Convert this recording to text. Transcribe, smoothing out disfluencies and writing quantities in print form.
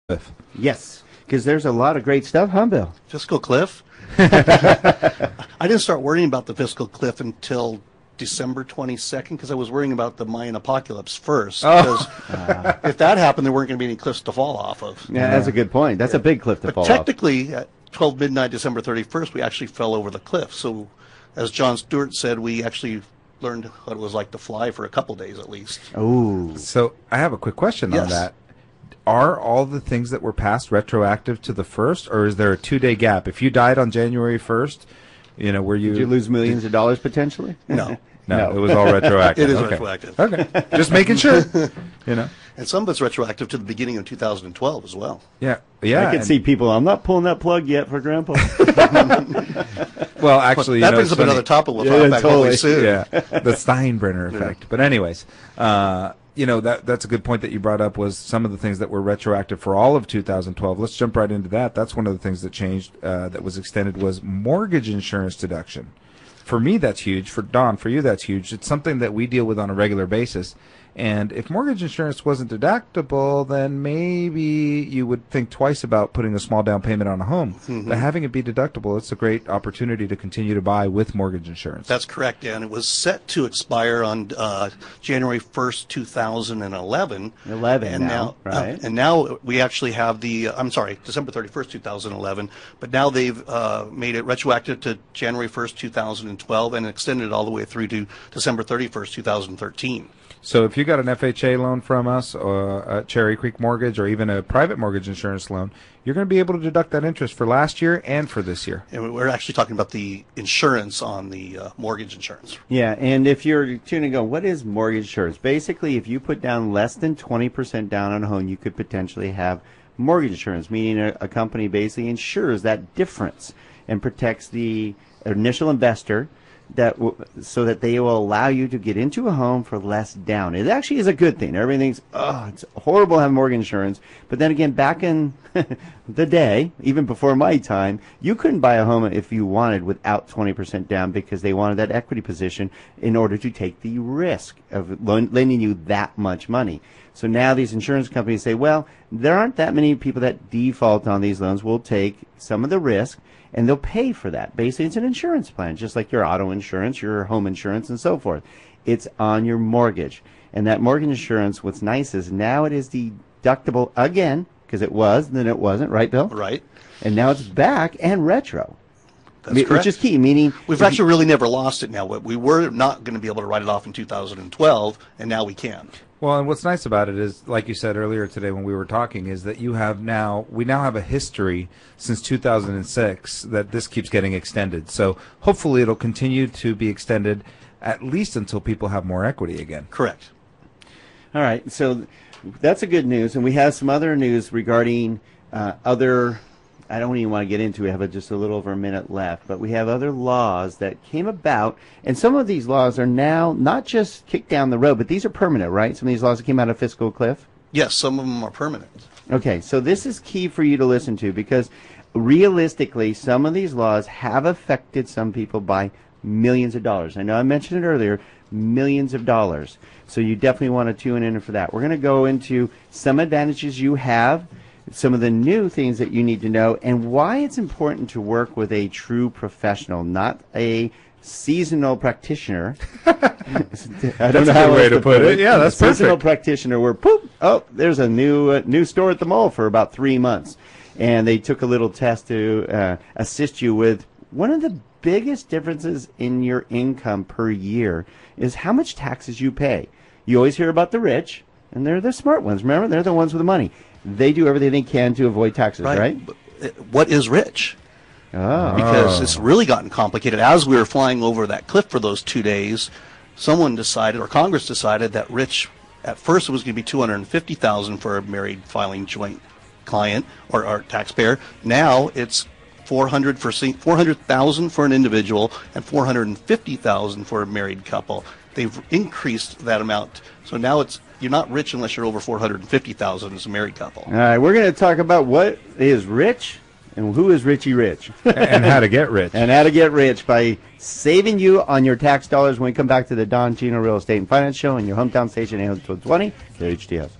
Cliff. Yes, because there's a lot of great stuff, huh, Bill? Fiscal cliff? I didn't start worrying about the fiscal cliff until December 22nd because I was worrying about the Mayan apocalypse first. Because if that happened, there weren't going to be any cliffs to fall off of. Yeah, that's a good point. That's a big cliff to fall off. Technically, at 12 midnight, December 31st, we actually fell over the cliff. So, as John Stewart said, we actually learned what it was like to fly for a couple days at least. Oh. So I have a quick question on Yes. that. Are all the things that were passed retroactive to the 1st, or is there a 2-day gap? If you died on January 1st, were you... Did you lose millions of dollars potentially? No. No, it was all retroactive. It is Okay. retroactive. Okay, just making sure. And some of it's retroactive to the beginning of 2012 as well. Yeah. I can see people. I'm not pulling that plug yet for Grandpa. Well, actually, that brings up another topic we'll talk about totally. soon. Yeah, the Steinbrenner effect. But anyways, that's a good point that you brought up. Was some of the things that were retroactive for all of 2012. Let's jump right into that. That's one of the things that changed. That was extended was mortgage insurance deduction. For me, that's huge. For Don, for you, that's huge. It's something that we deal with on a regular basis. And if mortgage insurance wasn't deductible, then maybe you would think twice about putting a small down payment on a home. Mm-hmm. But having it be deductible, it's a great opportunity to continue to buy with mortgage insurance. That's correct, Dan. It was set to expire on January 1st, 2011. Right? And now we actually have December 31st, 2011. But now they've made it retroactive to January 1st, 2012, and extended it all the way through to December 31st, 2013. So if you got an FHA loan from us, or a Cherry Creek mortgage, or even a private mortgage insurance loan, you're going to be able to deduct that interest for last year and for this year. And we're actually talking about the insurance on the mortgage insurance. Yeah, and if you're tuning in, what is mortgage insurance? Basically, if you put down less than 20% down on a home, you could potentially have mortgage insurance, meaning a company basically insures that difference and protects the initial investor so that they will allow you to get into a home for less down. It actually is a good thing. Everybody thinks, it's horrible to have mortgage insurance. But then again, back in the day, even before my time, you couldn't buy a home if you wanted without 20% down because they wanted that equity position in order to take the risk of lending you that much money. So now these insurance companies say, well, there aren't that many people that default on these loans. We'll take some of the risk, and they'll pay for that. Basically, it's an insurance plan, just like your auto insurance, your home insurance, and so forth. It's on your mortgage. And that mortgage insurance, what's nice is now it is deductible again, because it was, then it wasn't, right, Bill? Right. And now it's back and retro. That's correct. Which is key, meaning... We've actually really never lost it now. We were not going to be able to write it off in 2012, and now we can. Well, and what's nice about it is, like you said earlier today when we were talking, is that we now have a history since 2006 that this keeps getting extended. So hopefully it'll continue to be extended at least until people have more equity again. Correct. All right, so that's a good news, and we have some other news regarding other... I don't even want to get into it. We have just a little over a minute left. But we have other laws that came about. And some of these laws are now not just kicked down the road, but these are permanent, right? Some of these laws that came out of Fiscal Cliff? Yes, some of them are permanent. Okay, so this is key for you to listen to because realistically, some of these laws have affected some people by millions of dollars. I know I mentioned it earlier, millions of dollars. So you definitely want to tune in for that. We're going to go into some advantages you have, some of the new things that you need to know, and why it's important to work with a true professional, not a seasonal practitioner. I don't know how way to put it. Yeah, that's perfect. Seasonal practitioner where, there's a new store at the mall for about 3 months. And they took a little test to assist you with one of the biggest differences in your income per year is how much taxes you pay. You always hear about the rich, and they're the smart ones. Remember, they're the ones with the money. They do everything they can to avoid taxes, right? But what is rich? Oh. Because it's really gotten complicated. As we were flying over that cliff for those 2 days, someone decided, or Congress decided, that rich, at first it was going to be $250,000 for a married filing joint client or taxpayer. Now it's $400,000 for an individual and $450,000 for a married couple. They've increased that amount. So now you're not rich unless you're over $450,000 as a married couple. All right, we're going to talk about what is rich and who is Richie Rich. And how to get rich. And how to get rich by saving you on your tax dollars when we come back to the Don Gino Real Estate and Finance Show on your hometown station, AM 1220, KHTS.